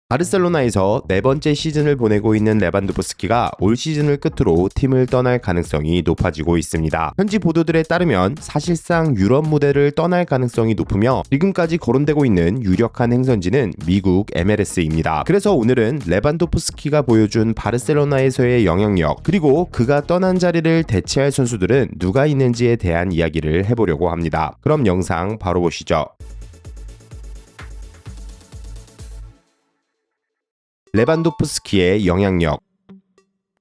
바르셀로나에서 네 번째 시즌을 보내고 있는 레반도프스키가 올 시즌을 끝으로 팀을 떠날 가능성이 높아지고 있습니다. 현지 보도들에 따르면 사실상 유럽 무대를 떠날 가능성이 높으며 지금까지 거론되고 있는 유력한 행선지는 미국 MLS입니다. 그래서 오늘은 레반도프스키가 보여준 바르셀로나에서의 영향력, 그리고 그가 떠난 자리를 대체할 선수들은 누가 있는지에 대한 이야기를 해보려고 합니다. 그럼 영상 바로 보시죠. 레반도프스키의 영향력.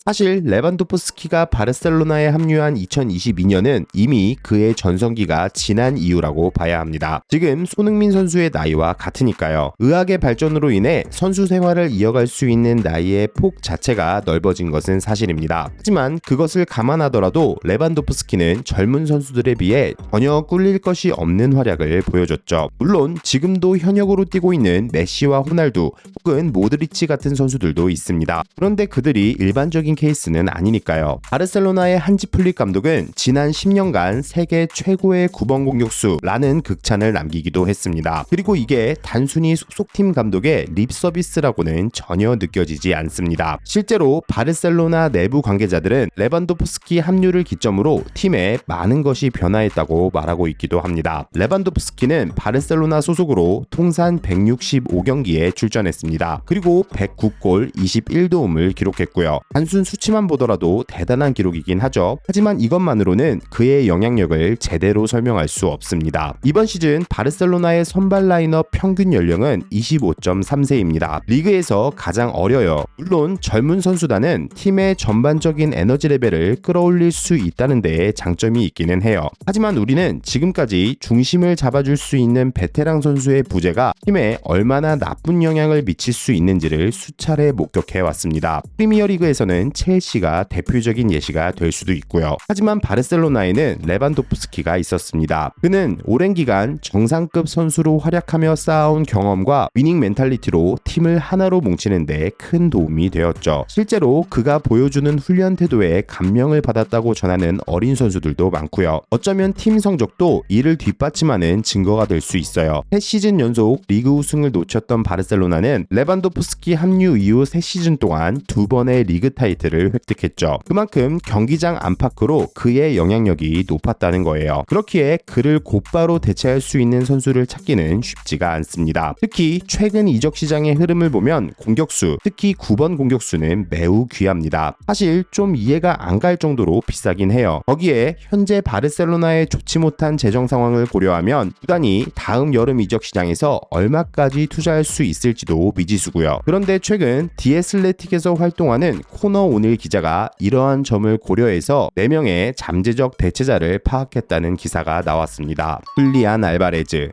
사실 레반도프스키가 바르셀로나에 합류한 2022년은 이미 그의 전성기가 지난 이유라고 봐야 합니다. 지금 손흥민 선수의 나이와 같으니까요. 의학의 발전으로 인해 선수 생활을 이어갈 수 있는 나이의 폭 자체가 넓어진 것은 사실입니다. 하지만 그것을 감안하더라도 레반도프스키는 젊은 선수들에 비해 전혀 꿀릴 것이 없는 활약을 보여줬죠. 물론 지금도 현역으로 뛰고 있는 메시와 호날두 혹은 모드리치 같은 선수들도 있습니다. 그런데 그들이 일반적인 케이스는 아니니까요. 바르셀로나의 한지 플릭 감독은 지난 10년간 세계 최고의 9번 공격수라는 극찬을 남기기도 했습니다. 그리고 이게 단순히 소속팀 감독의 립 서비스라고는 전혀 느껴지지 않습니다. 실제로 바르셀로나 내부 관계자들은 레반도프스키 합류를 기점으로 팀에 많은 것이 변화했다고 말하고 있기도 합니다. 레반도프스키는 바르셀로나 소속으로 통산 165경기에 출전했습니다. 그리고 109골 21도움을 기록했고요. 단순 수치만 보더라도 대단한 기록이긴 하죠. 하지만 이것만으로는 그의 영향력을 제대로 설명할 수 없습니다. 이번 시즌 바르셀로나의 선발 라인업 평균 연령은 25.3세입니다. 리그에서 가장 어려요. 물론 젊은 선수단은 팀의 전반적인 에너지 레벨을 끌어올릴 수 있다는 데에 장점이 있기는 해요. 하지만 우리는 지금까지 중심을 잡아줄 수 있는 베테랑 선수의 부재가 팀에 얼마나 나쁜 영향을 미칠 수 있는지를 수차례 목격해왔습니다. 프리미어리그에서는 첼시가 대표적인 예시가 될 수도 있고요. 하지만 바르셀로나에는 레반도프스키가 있었습니다. 그는 오랜 기간 정상급 선수로 활약하며 쌓아온 경험과 위닝 멘탈리티로 팀을 하나로 뭉치는 데 큰 도움이 되었죠. 실제로 그가 보여주는 훈련 태도에 감명을 받았다고 전하는 어린 선수들도 많고요. 어쩌면 팀 성적도 이를 뒷받침하는 증거가 될 수 있어요. 3시즌 연속 리그 우승을 놓쳤던 바르셀로나는 레반도프스키 합류 이후 3시즌 동안 2번의 리그 타이틀을 획득했죠. 그만큼 경기장 안팎으로 그의 영향력이 높았다는 거예요. 그렇기에 그를 곧바로 대체할 수 있는 선수를 찾기는 쉽지가 않습니다. 특히 최근 이적 시장의 흐름을 보면 공격수, 특히 9번 공격수는 매우 귀합니다. 사실 좀 이해가 안 갈 정도로 비싸긴 해요. 거기에 현재 바르셀로나의 좋지 못한 재정 상황을 고려하면 구단이 다음 여름 이적 시장에서 얼마까지 투자할 수 있을지도 미지수고요. 그런데 최근 디애슬레틱에서 활동하는 코너 오닐 기자가 이러한 점을 고려해서 4명의 잠재적 대체자를 파악했다는 기사가 나왔습니다. 훌리안 알바레즈.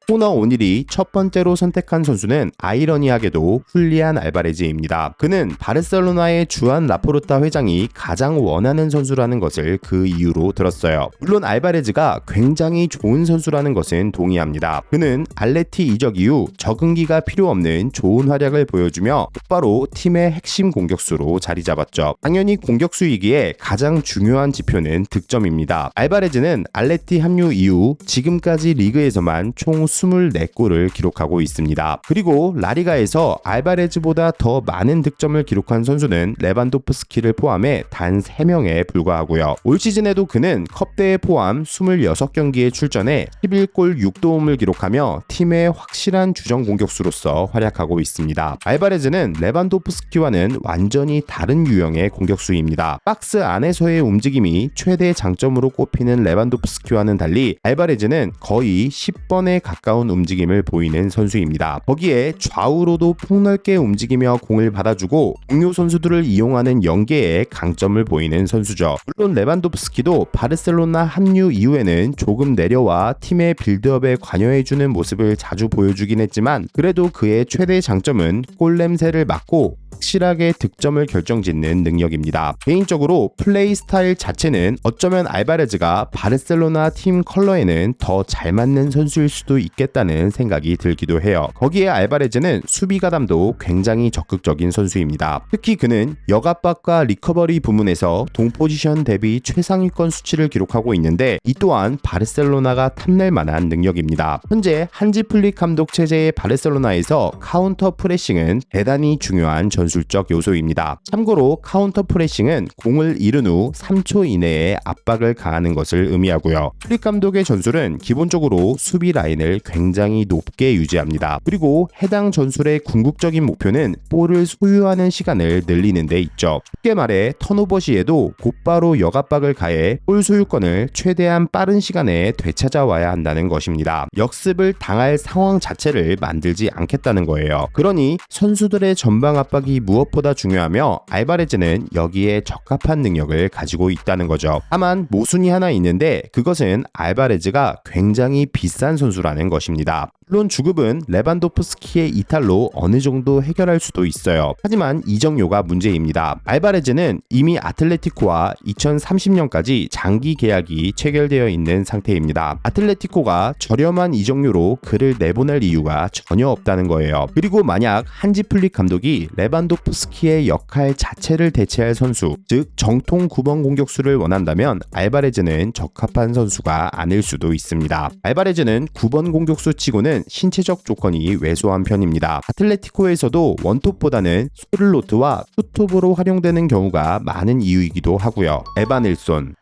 코너 오닐이 첫 번째로 선택한 선수는 아이러니하게도 훌리안 알바레즈입니다. 그는 바르셀로나의 주안 라포르타 회장이 가장 원하는 선수라는 것을 그 이유로 들었어요. 물론 알바레즈가 굉장히 좋은 선수라는 것은 동의합니다. 그는 알레티 이적 이후 적응기가 필요 없는 좋은 활약을 보여주며 곧바로 팀의 핵심 공격수로 자리 잡았죠. 당연히 공격수이기에 가장 중요한 지표는 득점입니다. 알바레즈는 알레티 합류 이후 지금까지 리그에서만 총 24골을 기록하고 있습니다. 그리고 라리가에서 알바레즈보다 더 많은 득점을 기록한 선수는 레반도프스키를 포함해 단 3명에 불과하고요. 올 시즌에도 그는 컵대회 포함 26경기에 출전해 11골 6도움을 기록하며 팀의 확실한 주전 공격수로서 활약하고 있습니다. 알바레즈는 레반도프스키와는 완전히 다른 유형의 공격수입니다. 박스 안에서의 움직임이 최대 장점으로 꼽히는 레반도프스키와는 달리 알바레즈는 거의 10번에 가까운 움직임을 보이는 선수입니다. 거기에 좌우로도 폭넓게 움직이며 공을 받아주고 동료 선수들을 이용하는 연계에 강점을 보이는 선수죠. 물론 레반도프스키도 바르셀로나 합류 이후에는 조금 내려와 팀의 빌드업에 관여해주는 모습을 자주 보여주긴 했지만 그래도 그의 최대 장점은 골 냄새를 맡고 확실하게 득점을 결정짓는 능력입니다. 개인적으로 플레이 스타일 자체는 어쩌면 알바레즈가 바르셀로나 팀 컬러에는 더 잘 맞는 선수일 수도 있겠다는 생각이 들기도 해요. 거기에 알바레즈는 수비 가담도 굉장히 적극적인 선수입니다. 특히 그는 역압박과 리커버리 부문에서 동포지션 대비 최상위권 수치를 기록하고 있는데 이 또한 바르셀로나가 탐낼 만한 능력입니다. 현재 한지 플릭 감독 체제의 바르셀로나에서 카운터 프레싱은 대단히 중요한 전술적 요소입니다. 참고로 카운터 프레싱은 공을 잃은 후 3초 이내에 압박을 가하는 것을 의미하고요. 플릭 감독의 전술은 기본적으로 수비 라인을 굉장히 높게 유지합니다. 그리고 해당 전술의 궁극적인 목표는 볼을 소유하는 시간을 늘리는 데 있죠. 쉽게 말해 턴오버 시에도 곧바로 역압박을 가해 볼 소유권을 최대한 빠른 시간에 되찾아와야 한다는 것입니다. 역습을 당할 상황 자체를 만들지 않겠다는 거예요. 그러니 선수들의 전방 압박이 무엇보다 중요하며 알바레즈는 여기에 적합한 능력을 가지고 있다는 거죠. 다만 모순이 하나 있는데 그것은 알바레즈가 굉장히 비싼 선수라는 것입니다. 물론 주급은 레반도프스키의 이탈로 어느 정도 해결할 수도 있어요. 하지만 이적료가 문제입니다. 알바레즈는 이미 아틀레티코와 2030년까지 장기 계약이 체결되어 있는 상태입니다. 아틀레티코가 저렴한 이적료로 그를 내보낼 이유가 전혀 없다는 거예요. 그리고 만약 한지 플릭 감독이 레반도프스키의 역할 자체를 대체할 선수, 즉 정통 9번 공격수를 원한다면 알바레즈는 적합한 선수가 아닐 수도 있습니다. 알바레즈는 9번 공격수 치고는 신체적 조건이 왜소한 편입니다. 아틀레티코에서도 원톱보다는 소를로트와 투톱으로 활용되는 경우가 많은 이유이기도 하고요. 에바닐손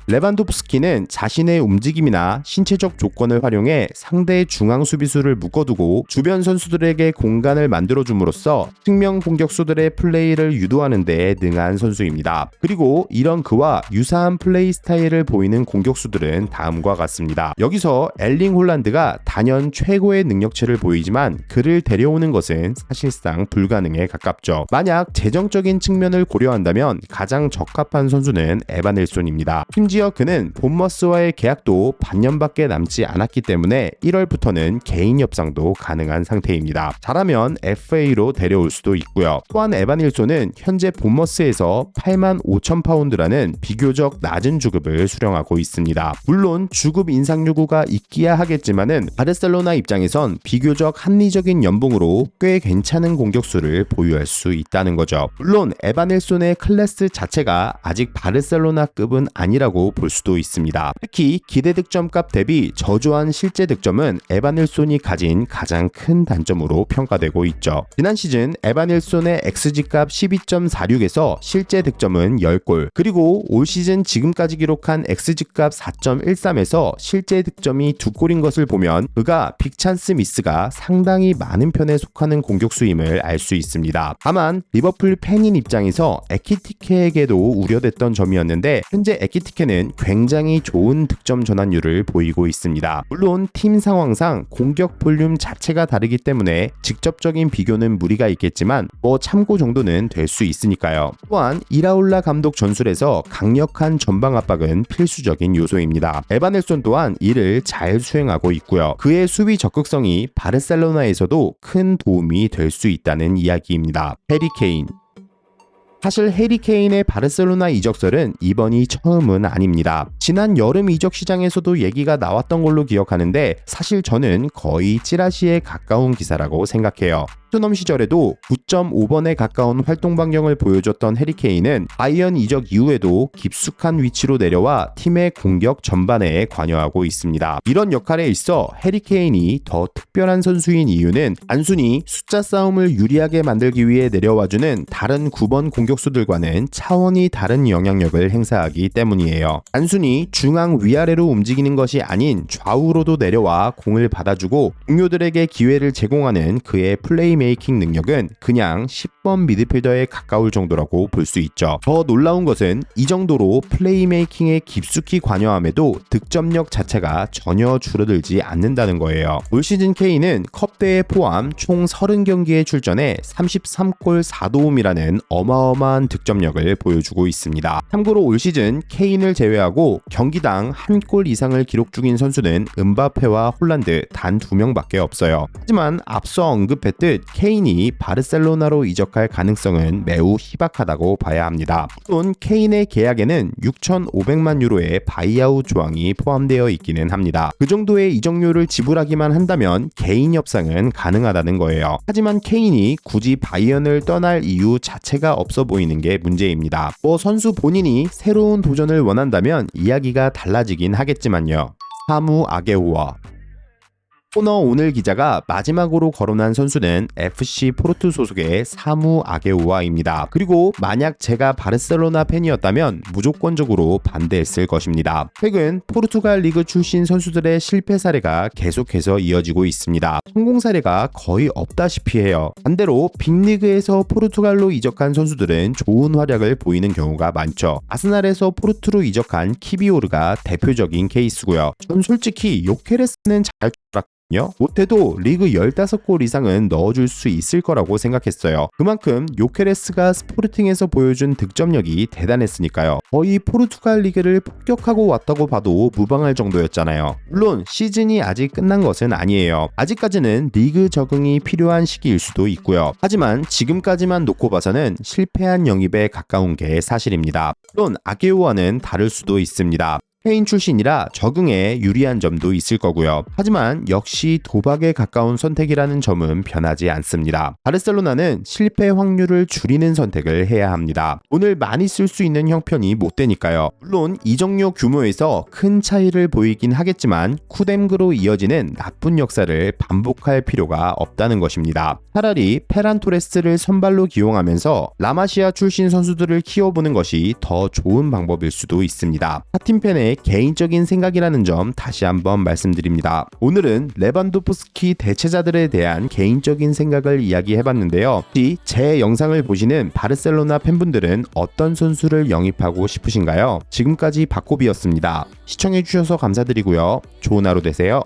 레반도프스키는 자신의 움직임이나 신체적 조건을 활용해 상대 중앙 수비수를 묶어두고 주변 선수들에게 공간을 만들어줌으로써 측면 공격수들의 플레이를 유도하는 데 능한 선수입니다. 그리고 이런 그와 유사한 플레이 스타일을 보이는 공격수들은 다음과 같습니다. 여기서 엘링 홀란드가 단연 최고의 능력치를 보이지만 그를 데려오는 것은 사실상 불가능에 가깝죠. 만약 재정적인 측면을 고려한다면 가장 적합한 선수는 에바닐손입니다. 심지어 그는 본머스와의 계약도 반년밖에 남지 않았기 때문에 1월부터는 개인 협상도 가능한 상태입니다. 잘하면 FA로 데려올 수도 있고요. 또한 에바닐손은 현재 본머스에서 85,000파운드라는 비교적 낮은 주급을 수령하고 있습니다. 물론 주급 인상 요구가 있기야 하겠지만은 바르셀로나 입장에선 비교적 합리적인 연봉으로 꽤 괜찮은 공격수를 보유할 수 있다는 거죠. 물론 에바닐손의 클래스 자체가 아직 바르셀로나급은 아니라고 볼 수도 있습니다. 특히 기대 득점값 대비 저조한 실제 득점은 에바닐손이 가진 가장 큰 단점으로 평가되고 있죠. 지난 시즌 에바닐손의 XG값 12.46에서 실제 득점은 10골, 그리고 올 시즌 지금까지 기록한 XG값 4.13에서 실제 득점이 2골인 것을 보면 그가 빅찬스 미스가 상당히 많은 편에 속하는 공격수임을 알 수 있습니다. 다만 리버풀 팬인 입장에서 에키티케에게도 우려됐던 점이었는데 현재 에키티케는 굉장히 좋은 득점 전환율을 보이고 있습니다. 물론 팀 상황상 공격 볼륨 자체가 다르기 때문에 직접적인 비교는 무리가 있겠지만 참고 정도는 될 수 있으니까요. 또한 이라올라 감독 전술에서 강력한 전방 압박은 필수적인 요소입니다. 에바넬손 또한 이를 잘 수행하고 있고요. 그의 수비 적극성이 바르셀로나에서도 큰 도움이 될 수 있다는 이야기입니다. 해리 케인 사실 해리 케인의 바르셀로나 이적설은 이번이 처음은 아닙니다. 지난 여름 이적 시장에서도 얘기가 나왔던 걸로 기억하는데 사실 저는 거의 찌라시에 가까운 기사라고 생각해요. 토트넘 시절에도 9.5번에 가까운 활동 반경을 보여줬던 해리 케인은 바이언 이적 이후에도 깊숙한 위치로 내려와 팀의 공격 전반에 관여하고 있습니다. 이런 역할에 있어 해리 케인이 더 특별한 선수인 이유는 단순히 숫자 싸움을 유리하게 만들기 위해 내려와주는 다른 9번 공격수들과는 차원이 다른 영향력을 행사하기 때문이에요. 단순히 중앙 위아래로 움직이는 것이 아닌 좌우로도 내려와 공을 받아주고 동료들에게 기회를 제공하는 그의 플레이 메이킹 능력은 그냥 10번 미드필더에 가까울 정도라고 볼 수 있죠. 더 놀라운 것은 이 정도로 플레이메이킹에 깊숙이 관여함에도 득점력 자체가 전혀 줄어들지 않는다는 거예요. 올 시즌 케인은 컵대회 포함 총 30경기에 출전해 33골 4도움이라는 어마어마한 득점력을 보여주고 있습니다. 참고로 올 시즌 케인을 제외하고 경기당 1골 이상을 기록 중인 선수는 음바페와 홀란드 단 2명밖에 없어요. 하지만 앞서 언급했듯 케인이 바르셀로나로 이적할 가능성은 매우 희박하다고 봐야 합니다. 물론 케인의 계약에는 6,500만 유로의 바이아웃 조항이 포함되어 있기는 합니다. 그 정도의 이적료를 지불하기만 한다면 개인 협상은 가능하다는 거예요. 하지만 케인이 굳이 바이언을 떠날 이유 자체가 없어 보이는 게 문제입니다. 선수 본인이 새로운 도전을 원한다면 이야기가 달라지긴 하겠지만요. 사무 아게우와 코너 오늘 기자가 마지막으로 거론한 선수는 FC 포르투 소속의 사무 아게우아입니다. 그리고 만약 제가 바르셀로나 팬이었다면 무조건적으로 반대했을 것입니다. 최근 포르투갈 리그 출신 선수들의 실패 사례가 계속해서 이어지고 있습니다. 성공 사례가 거의 없다시피 해요. 반대로 빅리그에서 포르투갈로 이적한 선수들은 좋은 활약을 보이는 경우가 많죠. 아스날에서 포르투로 이적한 키비오르가 대표적인 케이스고요. 전 솔직히 요케레스는 잘 못해도 리그 15골 이상은 넣어줄 수 있을 거라고 생각했어요. 그만큼 요케레스가 스포르팅에서 보여준 득점력이 대단했으니까요. 거의 포르투갈 리그를 폭격하고 왔다고 봐도 무방할 정도였잖아요. 물론 시즌이 아직 끝난 것은 아니에요. 아직까지는 리그 적응이 필요한 시기일 수도 있고요. 하지만 지금까지만 놓고 봐서는 실패한 영입에 가까운 게 사실입니다. 물론 아게우와는 다를 수도 있습니다. 스페인 출신이라 적응에 유리한 점도 있을 거고요. 하지만 역시 도박에 가까운 선택이라는 점은 변하지 않습니다. 바르셀로나는 실패 확률을 줄이는 선택을 해야 합니다. 돈을 많이 쓸 수 있는 형편이 못 되니까요. 물론 이적료 규모에서 큰 차이를 보이긴 하겠지만 쿠뎀그로 이어지는 나쁜 역사를 반복할 필요가 없다는 것입니다. 차라리 페란 토레스를 선발로 기용하면서 라마시아 출신 선수들을 키워보는 것이 더 좋은 방법일 수도 있습니다. 하팀팬의 개인적인 생각이라는 점 다시 한번 말씀드립니다. 오늘은 레반도프스키 대체자들에 대한 개인적인 생각을 이야기해봤는데요. 혹시 제 영상을 보시는 바르셀로나 팬분들은 어떤 선수를 영입하고 싶으신가요? 지금까지 박고비였습니다. 시청해주셔서 감사드리고요. 좋은 하루 되세요.